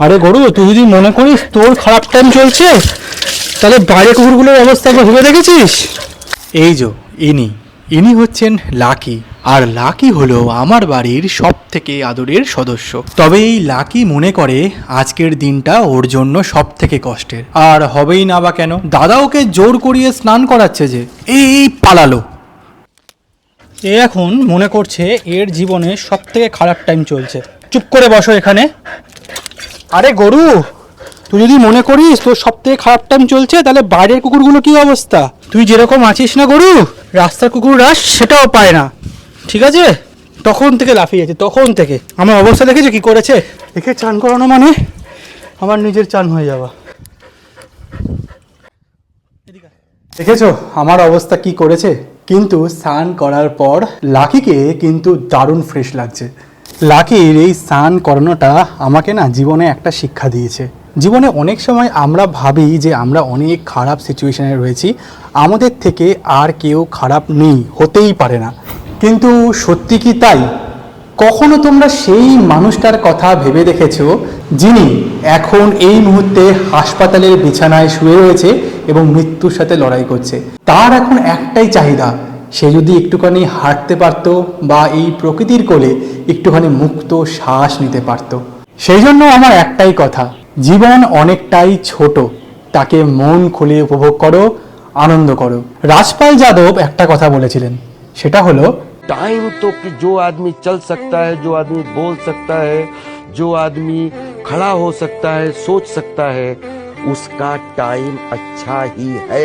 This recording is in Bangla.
আরে গরু, তুই যদি মনে করিস তোর খারাপ টাইম চলছে, তাহলে বাইরে কুকুরগুলোর অবস্থা একবার ভেবে দেখেছিস? এই যে ইনি ইনি হচ্ছেন লাকি। আর লাকি হলো আমার বাড়ির সব থেকে আদরের সদস্য। তবে এই লাকি মনে করে আজকের দিনটা ওর জন্য সব থেকে কষ্টের। আর হবেই না বা কেন, দাদা ওকে জোর করিয়ে স্নান করাচ্ছে যে এই পালালো। এ এখন মনে করছে এর জীবনে সব থেকে খারাপ টাইম চলছে। চুপ করে বসো এখানে। আরে গরু, তুই যদি মনে করিস তোর সব থেকে খারাপ টাইম চলছে, তাহলে বাইরের কুকুরগুলো কি অবস্থা? তুই যেরকম আছিস না গরু, রাস্তার কুকুর রাস সেটাও পায় না, ঠিক আছে? তখন থেকে লাফিয়ে যাচ্ছে, তখন থেকে। আমার অবস্থা দেখেছো কি করেছে? একে চান করানো মানে আমার নিজের চান হয়ে যাওয়া। দেখেছো আমার অবস্থা কি করেছে? কিন্তু স্নান করার পর লাকিকে কিন্তু দারুণ ফ্রেশ লাগছে। লাকির এই স্নান করানোটা আমাকে না জীবনে একটা শিক্ষা দিয়েছে। জীবনে অনেক সময় আমরা ভাবি যে আমরা অনেক খারাপ সিচুয়েশনে রয়েছি, আমাদের থেকে আর কেউ খারাপ নেই, হতেই পারে না। কিন্তু সত্যি কি তাই? কখনো তোমরা সেই মানুষটার কথা ভেবে দেখেছো যিনি এখন এই মুহূর্তে হাসপাতালের বিছানায় শুয়ে রয়েছে এবং মৃত্যুর সাথে লড়াই করছে? তার এখন একটাই চাহিদা, সে যদি একটুখানি হাঁটতে পারত বা এই প্রকৃতির কোলে একটুখানি মুক্ত শ্বাস নিতে পারত। সেই জন্য আমার একটাই কথা, জীবন অনেকটাই ছোট, তাকে মন খুলে উপভোগ করো, আনন্দ করো। রাজপাল যাদব একটা কথা বলেছিলেন, সেটা হলো टाइम तो कि जो आदमी चल सकता है, जो आदमी बोल सकता है, जो आदमी खड़ा हो सकता है, सोच सकता है, उसका टाइम अच्छा ही है।